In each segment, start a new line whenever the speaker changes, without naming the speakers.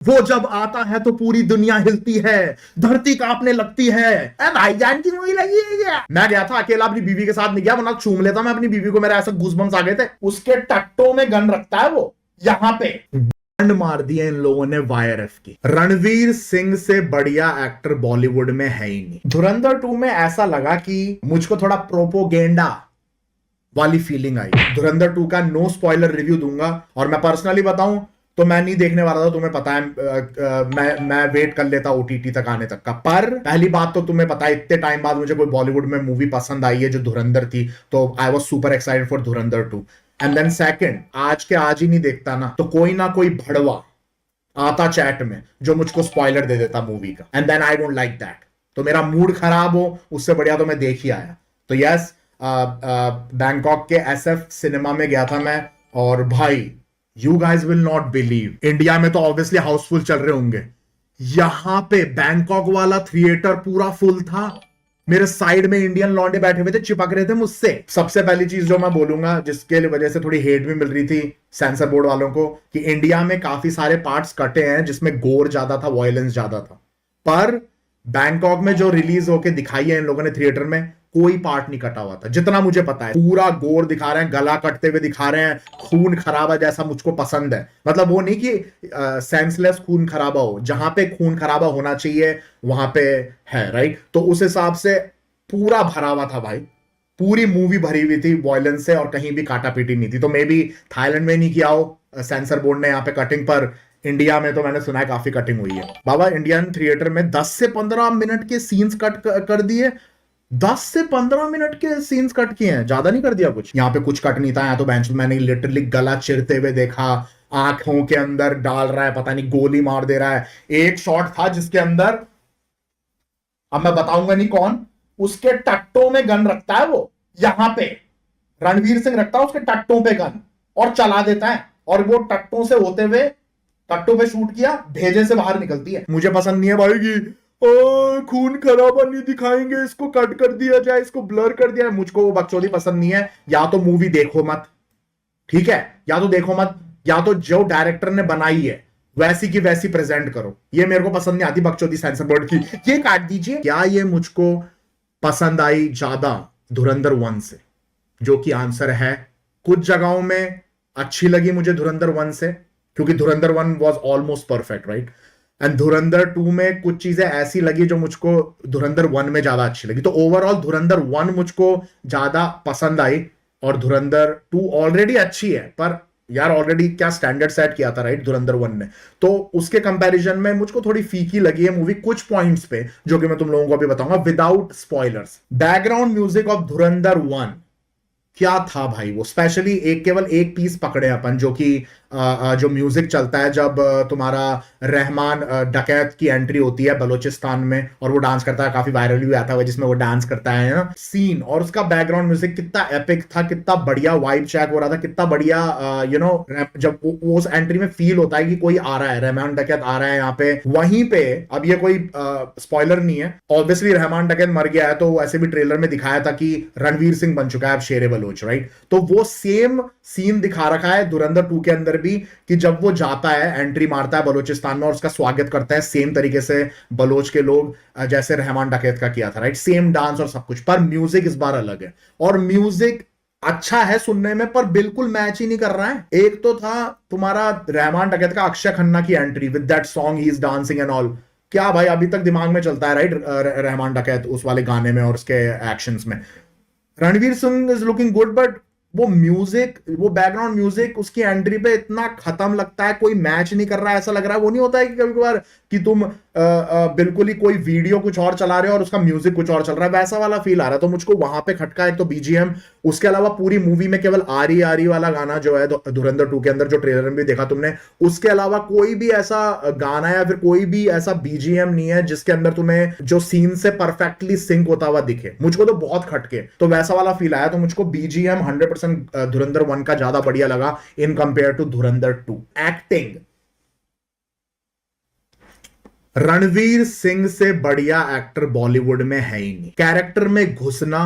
वो जब आता है तो पूरी दुनिया हिलती है, धरती कांपने लगती है। भाईजान की मूवी लगी है क्या? मैं गया था अकेला, अपनी बीवी के साथ नहीं गया, वरना चूम लेता मैं अपनी बीवी को, मेरा ऐसा गूज़बम्स आ गए थे। उसके टट्टों में गन रखता है वो, यहां पे बैंड मार दिया इन लोगों ने वाईआरएफ की। रणवीर सिंह से बढ़िया एक्टर बॉलीवुड में है ही नहीं। धुरंधर 2 में ऐसा लगा कि मुझको थोड़ा प्रोपोगेंडा वाली फीलिंग आई। धुरंधर 2 का नो स्पॉइलर रिव्यू दूंगा, और मैं पर्सनली बताऊं तो मैं नहीं देखने वाला था, तुम्हें पता है। मैं वेट कर लेता ओटीटी तक आने तक का। पर पहली बात तो तुम्हें पता है, इतने टाइम बाद मुझे कोई बॉलीवुड में मूवी पसंद आई है जो धुरंधर थी, तो I was super excited for Dhurandhar 2। And then second, आज के आज ही नहीं देखता ना कोई भड़वा आता चैट में जो मुझको स्पॉइलर दे देता मूवी का, and then I don't like that. तो मेरा मूड खराब हो उससे बढ़िया तो मैं देख ही आया। तो यस, बैंकॉक के एसएफ सिनेमा में गया था मैं, और भाई you guys will not believe, India में तो ऑब्वियसली हाउसफुल चल रहे होंगे, यहां पे बैंकॉक वाला थिएटर पूरा फुल था। मेरे साइड में इंडियन लौंडे बैठे हुए थे, चिपक रहे थे मुझसे। सबसे पहली चीज जो मैं बोलूंगा, जिसके वजह से थोड़ी हेट भी मिल रही थी सेंसर बोर्ड वालों को, कि इंडिया में काफी सारे पार्ट्स कटे हैं जिसमें गोर ज्यादा था, वायलेंस ज्यादा था। पर बैंकॉक में जो रिलीज होके दिखाई है इन लोगों ने थिएटर में, कोई पार्ट नहीं कटा हुआ था जितना मुझे पता है। पूरा गोर दिखा रहे हैं, गला कटते हुए दिखा रहे हैं, खून खराबा जैसा मुझको पसंद है। मतलब वो नहीं कि सेंसलेस खून खराबा हो, जहां पे खून खराबा होना चाहिए वहां पे है, राइट। तो उस हिसाब से पूरा भरा हुआ था भाई, पूरी मूवी भरी हुई थी वॉयलेंस से, और कहीं भी काटा पीटी नहीं थी। तो मे बी थाईलैंड में नहीं किया हो सेंसर बोर्ड ने यहाँ पे कटिंग, पर इंडिया में तो मैंने सुना है काफी कटिंग हुई है। बाबा इंडियन थिएटर में 10 से 15 मिनट के सीन्स कट कर दिए। 10 से 15 मिनट के सीन्स कट किए हैं, ज्यादा नहीं कर दिया कुछ। यहाँ पे कुछ कट नहीं था, यहाँ तो बेंच मैंने लिटरली गला चिरते हुए देखा, आंखों के अंदर डाल रहा है, पता नहीं गोली मार दे रहा है। एक शॉट था जिसके अंदर, अब मैं बताऊंगा नहीं कौन, उसके टट्टों में गन रखता है वो, यहां पे रणवीर सिंह रखता है उसके टट्टों पे गन, और चला देता है, और वो टट्टों से होते हुए, टट्टों पे शूट किया, भेजे से बाहर निकलती है। मुझे पसंद नहीं है भाई की खून खराबा नहीं दिखाएंगे, इसको कट कर दिया जाए, इसको ब्लर कर दिया है, मुझको वो बकचोदी पसंद नहीं है। या तो मूवी देखो मत, ठीक है, या तो देखो मत, या तो जो डायरेक्टर ने बनाई है वैसी की वैसी प्रेजेंट करो। ये मेरे को पसंद नहीं आती बकचोदी सेंसर बोर्ड की, ये काट दीजिए। क्या ये मुझको पसंद आई ज्यादा धुरंधर 1 से? जो कि आंसर है कुछ जगहों में अच्छी लगी मुझे धुरंधर 1 से, क्योंकि धुरंधर 1 was almost perfect, right. And धुरंधर 2 में कुछ चीजें ऐसी लगी जो मुझको धुरंधर 1 में ज्यादा अच्छी लगी। तो ओवरऑल धुरंधर 1 मुझको ज्यादा पसंद आई, और धुरंधर 2 ऑलरेडी अच्छी है, पर यार ऑलरेडी क्या स्टैंडर्ड सेट किया था, राइट, धुरंधर 1 ने। तो उसके कंपैरिजन में मुझको थोड़ी फीकी लगी है मूवी कुछ पॉइंट्स पे, जो कि मैं तुम लोगों को अभी बताऊंगा without spoilers. Background music of धुरंधर 1 क्या था भाई, वो स्पेशली केवल एक पीस पकड़े अपन, जो कि जो म्यूजिक चलता है जब तुम्हारा रहमान डकैत की एंट्री होती है बलोचिस्तान में, और वो डांस करता है, काफी वायरल भी आता है जिसमें वो डांस करता है ना सीन, और उसका बैकग्राउंड म्यूजिक कितना एपिक था, कितना बढ़िया वाइब चेक हो रहा था, कितना बढ़िया जब वो उस एंट्री में फील होता है कि कोई आ रहा है, रहमान डकैत आ रहा है यहाँ पे। वहीं पे, अब ये कोई स्पॉइलर नहीं है, ऑब्वियसली रहमान डकैत मर गया है, तो ऐसे भी ट्रेलर में दिखाया था कि रणवीर सिंह बन चुका है अब शेरे बलोच, राइट। तो वो सेम सीन दिखा रखा है धुरंधर 2 के अंदर भी, कि जब वो जाता है, एंट्री मारता है बलोचिस्तान में, और उसका स्वागत करता है सेम तरीके से बलोच के लोग जैसे रहमान डकैत का किया था, राइट। सेम डांस और सब कुछ, पर म्यूजिक इस बार अलग है, और म्यूजिक अच्छा है सुनने में, पर बिल्कुल मैच ही नहीं कर रहा है। एक तो था तुम्हारा रहमान डकैत का अक्षय खन्ना की entry with that song he is dancing and all, क्या भाई अभी तक दिमाग में चलता है, राइट, रहमान डकैत उस वाले गाने में और उसके एक्शंस में। Ranveer Singh is looking good, but वो म्यूजिक, वो बैकग्राउंड म्यूजिक उसकी एंट्री पे इतना खत्म लगता है, कोई मैच नहीं कर रहा है, ऐसा लग रहा है। वो नहीं होता है कि कभी कभार कि तुम बिल्कुल ही कोई वीडियो कुछ और चला रहे हो और उसका म्यूजिक कुछ और चल रहा है, वैसा वाला फील आ रहा है। तो मुझको वहां पे खटका एक तो बीजीएम, उसके अलावा पूरी मूवी में केवल आरी वाला गाना जो है धुरंधर 2 के अंदर, जो ट्रेलर में भी देखा तुमने, उसके अलावा कोई भी ऐसा गाना या फिर कोई भी ऐसा बीजीएम नहीं है जिसके अंदर तुम्हें जो सीन से परफेक्टली सिंक होता हुआ दिखे। मुझको तो बहुत खटके, तो वैसा वाला फील आया। तो मुझको बीजीएम 100% धुरंधर 1 का ज्यादा बढ़िया लगा in compare to Dhurandhar 2। Acting, Ranveer Singh से बढ़िया एक्टर बॉलीवुड में है ही नहीं। कैरेक्टर में घुसना,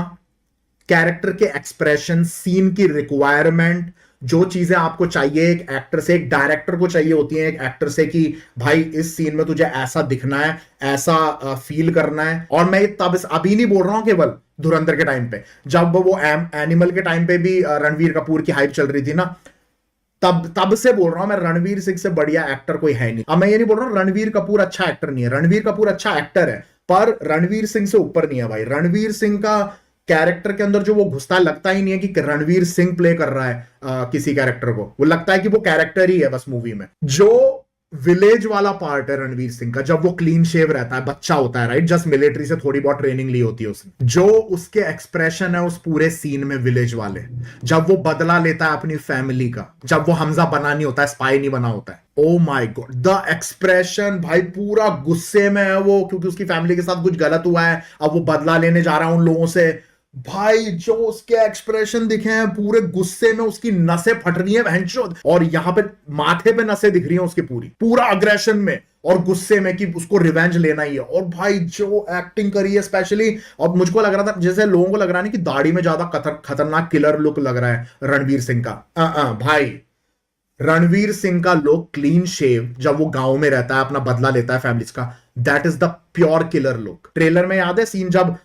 कैरेक्टर के एक्सप्रेशन, सीन की रिक्वायरमेंट, जो चीजें आपको चाहिए एक एक्टर से, एक डायरेक्टर को चाहिए होती है एक एक्टर से कि भाई इस सीन में तुझे ऐसा दिखना है, ऐसा फील करना है। और मैं तब अभी नहीं बोल रहा हूं केवल धुरंधर के टाइम पे, जब वो एनिमल के टाइम पे भी रणवीर कपूर की हाइप चल रही थी ना, तब तब से बोल रहा हूं मैं, रणवीर सिंह से बढ़िया एक्टर कोई है नहीं। अब मैं ये नहीं बोल रहा हूं रणवीर कपूर अच्छा एक्टर नहीं है, रणवीर कपूर अच्छा एक्टर है, पर रणवीर सिंह से ऊपर नहीं है भाई। रणवीर सिंह का कैरेक्टर के अंदर जो वो घुसता है, लगता ही नहीं है कि रणवीर सिंह प्ले कर रहा है किसी कैरेक्टर को, वो लगता है कि वो कैरेक्टर ही है बस मूवी में। जो विलेज वाला पार्ट है रणवीर सिंह का, जब वो क्लीन शेव रहता है, बच्चा होता है राइट, जस्ट मिलिट्री से थोड़ी बहुत ट्रेनिंग ली होती है उसने, जो उसके एक्सप्रेशन है उस पूरे सीन में विलेज वाले, जब वो बदला लेता है अपनी फैमिली का, जब वो हमजा बना नहीं होता है, स्पाई नहीं बना होता है, oh my God the expression भाई, पूरा गुस्से में है वो क्योंकि उसकी फैमिली के साथ कुछ गलत हुआ है, अब वो बदला लेने जा रहा है उन लोगों से। भाई जो उसके एक्सप्रेशन दिखे हैं, पूरे गुस्से में उसकी नसें फट रही हैं बहनचोद, और यहां पे माथे पे नसें दिख रही हैं उसके, पूरा अग्रेशन में और गुस्से में कि उसको रिवेंज लेना ही है। और भाई जो एक्टिंग करी है स्पेशली, और मुझको लग रहा था जैसे लोगों को लग रहा है कि दाढ़ी में ज्यादा खतरनाक किलर लुक लग रहा है रणवीर सिंह का, भाई रणवीर सिंह का लुक क्लीन शेव, जब वो गांव में रहता है अपना बदला लेता है फैमिलीज का, that is the pure killer look. Trailer में याद है सीन जब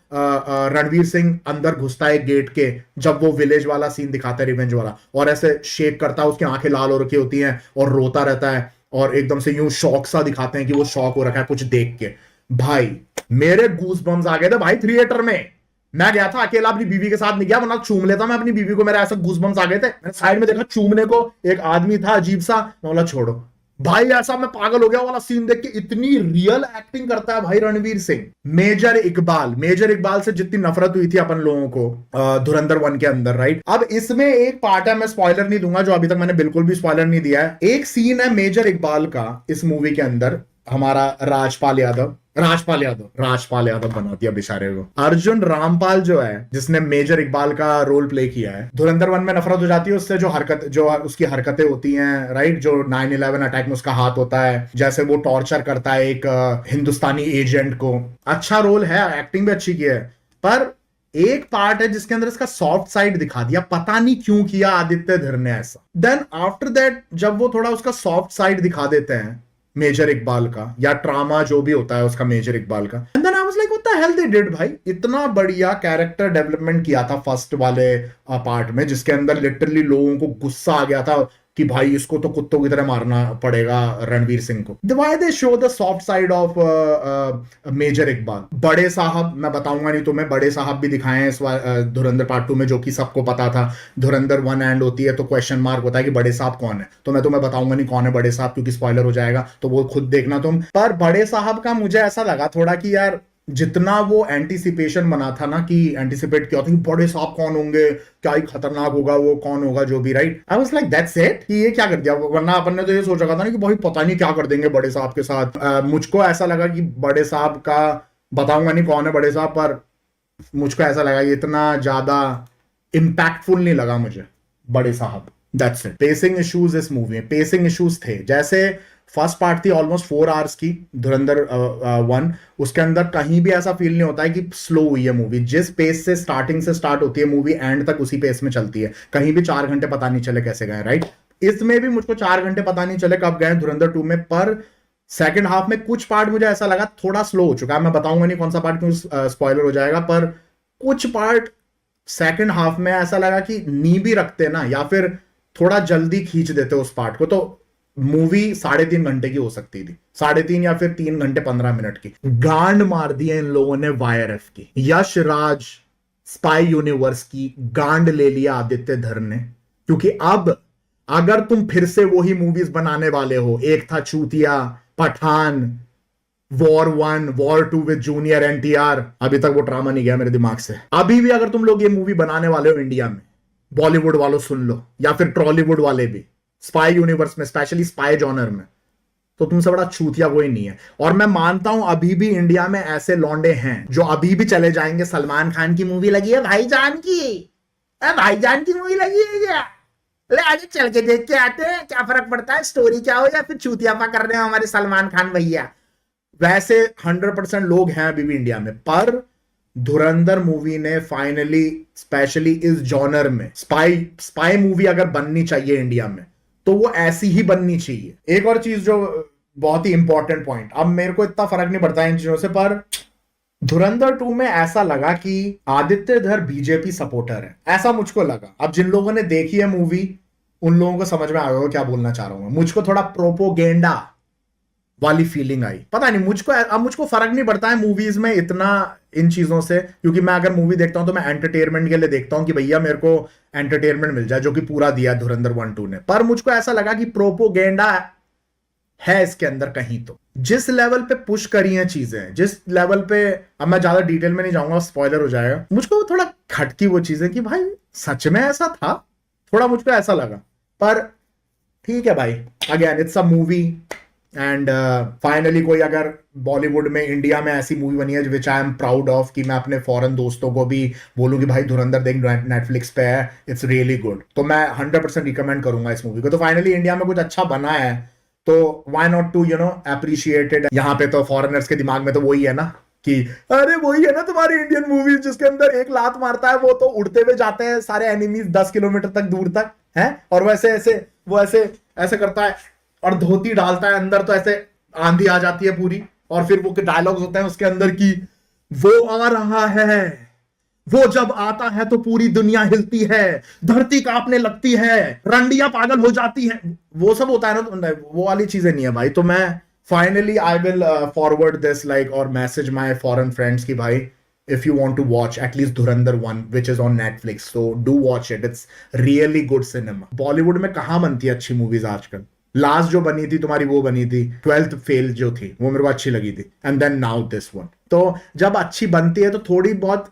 रणवीर सिंह अंदर घुसता है गेट के, जब वो विलेज वाला सीन दिखाता है रिवेंज वाला, और ऐसे शेक करता है, उसकी आंखें लाल हो रखी होती हैं और रोता रहता है, और एकदम से यूं शौक सा दिखाते हैं कि वो शौक हो रखा है कुछ देख के। भाई मेरे गूस बम्स आ गए थे भाई थिएटर में। मैं गया था अकेला, अपनी बीवी के साथ नहीं गया, वरना चूम लेता मैं अपनी बीवी को, मेरे ऐसा गूसबम्स आ गए थे। मैंने साइड में देखा चूमने को, एक आदमी था अजीब सा, मैं बोला छोड़ो भाई, ऐसा मैं पागल हो गया वाला सीन देख के। इतनी रियल एक्टिंग करता है भाई रणवीर सिंह। मेजर इकबाल से जितनी नफरत हुई थी अपन लोगों को धुरंधर 1 के अंदर राइट, अब इसमें एक पार्ट है, मैं स्पॉइलर नहीं दूंगा, जो अभी तक मैंने बिल्कुल भी स्पॉइलर नहीं दिया है। एक सीन है मेजर इकबाल का इस मूवी के अंदर, हमारा राजपाल यादव बना दिया बेचारे को। अर्जुन रामपाल जो है, जिसने मेजर इकबाल का रोल प्ले किया है, धुरंधर 1 में नफरत हो जाती है उससे, जो उसकी हरकतें होती हैं राइट, जो 9/11 अटैक में उसका हाथ होता है, जैसे वो टॉर्चर करता है एक हिंदुस्तानी एजेंट को। अच्छा रोल है, एक्टिंग भी अच्छी की है, पर एक पार्ट है जिसके अंदर इसका सॉफ्ट साइड दिखा दिया, पता नहीं क्यों किया आदित्य धर ने ऐसा। देन आफ्टर दैट जब वो थोड़ा उसका सॉफ्ट साइड दिखा देते हैं मेजर इकबाल का, या ट्रामा जो भी होता है उसका मेजर इकबाल का, and then I was like what the hell they did भाई। इतना बढ़िया कैरेक्टर डेवलपमेंट किया था फर्स्ट वाले पार्ट में, जिसके अंदर लिटरली लोगों को गुस्सा आ गया था कि भाई इसको तो कुत्तों की तरह मारना पड़ेगा रणवीर सिंह को। Why they show the soft side of major Iqbal. बड़े साहब मैं बताऊंगा नहीं तुम्हें, बड़े साहब भी दिखाए हैं इस धुरंधर पार्ट 2 में, जो कि सबको पता था। धुरंधर 1 एंड होती है तो क्वेश्चन मार्क होता है कि बड़े साहब कौन है, तो मैं तुम्हें बताऊंगा नहीं कौन है बड़े साहब, क्योंकि स्पॉइलर हो जाएगा, तो वो खुद देखना तुम। पर बड़े साहब का मुझे ऐसा लगा थोड़ा कि यार, जितना वो एंटीसिपेशन बना था ना, कि एंटीसिपेट किया था कि बड़े साहब कौन होंगे, क्या ही खतरनाक होगा वो, कौन होगा जो भी right, I was like that's it, कि ये क्या कर दिया। वरना अपन ने तो ये सोचा था ना कि भाई पता नहीं क्या कर देंगे बड़े साहब के साथ। मुझको ऐसा लगा कि बड़े साहब का, बताऊंगा नहीं कौन है बड़े साहब, पर मुझको ऐसा लगा ये इतना ज्यादा इम्पैक्टफुल नहीं लगा मुझे बड़े साहब। That's it. पेसिंग इश्यूज इस मूवी में, पेसिंग इश्यूज थे, जैसे फर्स्ट पार्ट थी ऑलमोस्ट 4 आवर्स की धुरंधर 1, उसके अंदर कहीं भी ऐसा फील नहीं होता है कि स्लो हुई है मूवी। जिस पेस से स्टार्टिंग से स्टार्ट होती है मूवी, एंड तक उसी पेस में चलती है, कहीं भी 4 घंटे पता नहीं चले कैसे गए राइट। इसमें भी मुझको 4 घंटे पता नहीं चले कब गए धुरंधर 2 में, पर सेकंड हाफ में कुछ पार्ट मुझे ऐसा लगा थोड़ा स्लो हो चुका है। मैं बताऊंगा नहीं कौन सा पार्ट, क्यों स्पॉइलर हो जाएगा, पर कुछ पार्ट सेकंड हाफ में ऐसा लगा कि नी भी रखते ना, या फिर थोड़ा जल्दी खींच देते उस पार्ट को, तो मूवी 3.5 घंटे की हो सकती थी, 3.5 या फिर 3 घंटे 15 मिनट की। गांड मार दी है इन लोगों ने वाईआरएफ की, यश राज स्पाई यूनिवर्स की गांड ले लिया आदित्य धर ने, क्योंकि अब अगर तुम फिर से वही मूवीज बनाने वाले हो, एक था चूतिया, Pathaan, war 1, war 2 with junior NTR, अभी तक वो ड्रामा नहीं गया मेरे दिमाग से। अभी भी अगर तुम लोग ये मूवी बनाने वाले हो इंडिया में, बॉलीवुड वालों सुन लो, या फिर टॉलीवुड वाले भी, स्पाई यूनिवर्स में, स्पेशली स्पाई जॉनर में, तो तुमसे बड़ा चूतिया कोई नहीं है। और मैं मानता हूं अभी भी इंडिया में ऐसे लौंडे हैं जो अभी भी चले जाएंगे, सलमान खान की मूवी लगी है भाईजान की, भाईजान की मूवी लगी है क्या, ले आगे चल के देख के आते हैं, क्या फर्क पड़ता है स्टोरी क्या हो, या फिर चूतियापा कर रहे हो हमारे सलमान खान भैया। वैसे 100% लोग हैं अभी भी इंडिया में, पर धुरंधर मूवी ने फाइनली, स्पेशली इस जॉनर में, स्पाई स्पाई मूवी अगर बननी चाहिए इंडिया में तो वो ऐसी ही बननी चाहिए। एक और चीज जो बहुत ही इंपॉर्टेंट पॉइंट, अब मेरे को इतना फर्क नहीं पड़ता इन चीजों से, पर धुरंधर 2 में ऐसा लगा कि आदित्य धर बीजेपी सपोर्टर है, ऐसा मुझको लगा। अब जिन लोगों ने देखी है मूवी उन लोगों को समझ में आ गया क्या बोलना चाह रहा हूं। मुझको थोड़ा प्रोपोगेंडा वाली फीलिंग आई, पता नहीं मुझको। अब मुझको फर्क नहीं पड़ता है मूवीज में इतना इन चीजों से, क्योंकि मैं अगर मूवी देखता हूं तो मैं एंटरटेनमेंट के लिए देखता हूं कि भैया मेरे को एंटरटेनमेंट मिल जाए, जो कि पूरा दिया धुरंधर 1-2 ने। पर मुझको ऐसा लगा कि प्रोपोगेंडा है इसके अंदर कहीं। तो जिस लेवल पे पुश करी हैं चीजें, जिस लेवल पे, अब मैं ज्यादा डिटेल में नहीं जाऊंगा, स्पॉइलर हो जाएगा, मुझको थोड़ा खटकी वो चीजें कि भाई सच में ऐसा था, थोड़ा मुझको ऐसा लगा। पर ठीक है भाई, again it's a movie and finally कोई अगर बॉलीवुड में, इंडिया में ऐसी मूवी बनी है विच आई एम प्राउड ऑफ, कि मैं अपने फॉरेन दोस्तों को भी बोलूं कि भाई धुरंधर देख, नेटफ्लिक्स पे है, इट्स रियली गुड, तो मैं 100% रिकमेंड करूंगा इस मूवी को। तो फाइनली इंडिया में कुछ अच्छा बना है तो why not to appreciate it. यहाँ पे तो फॉरेनर्स के दिमाग में तो वही है ना कि अरे वही है ना तुम्हारी इंडियन मूवीज जिसके अंदर एक लात मारता है वो तो उड़ते हुए जाते हैं सारे एनिमीज 10 किलोमीटर तक दूर तक है, और वैसे ऐसे वो ऐसे ऐसे करता है और धोती डालता है अंदर तो ऐसे आंधी आ जाती है पूरी, और फिर वो डायलॉग्स होते हैं उसके अंदर की वो आ रहा है, वो जब आता है तो पूरी दुनिया हिलती है, धरती कांपने लगती है, रंडिया पागल हो जाती है, वो सब होता है ना। तो वो वाली चीजें नहीं है भाई। तो मैं finally I will forward this like और मैसेज माय फॉरेन फ्रेंड्स की भाई if you want to watch at least Dhurandhar 1 which is on Netflix, so do watch it, it's really good cinema। Bollywood में कहां बनती है अच्छी मूवीज आजकल। Last जो बनी थी तुम्हारी वो बनी थी 12th फेल जो थी, वो मेरे को अच्छी लगी थी, and then now this one. तो जब अच्छी बनती है तो थोड़ी बहुत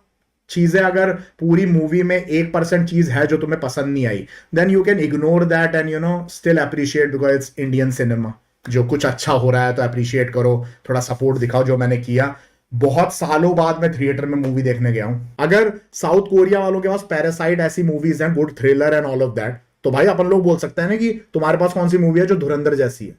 चीजें, अगर पूरी मूवी में 1% चीज है जो तुम्हें पसंद नहीं आई, then you can ignore that and still appreciate, because it's Indian cinema. जो कुछ अच्छा हो रहा है तो अप्रिशिएट करो, थोड़ा सपोर्ट दिखाओ, जो मैंने किया। बहुत सालों बाद मैं थिएटर में मूवी देखने गया हूं। अगर साउथ कोरिया वालों के पास पैरासाइट ऐसी मूवीज हैं, good thriller and all of that, तो भाई अपन लोग बोल सकते हैं ना कि तुम्हारे पास कौन सी मूवी है जो धुरंधर जैसी है।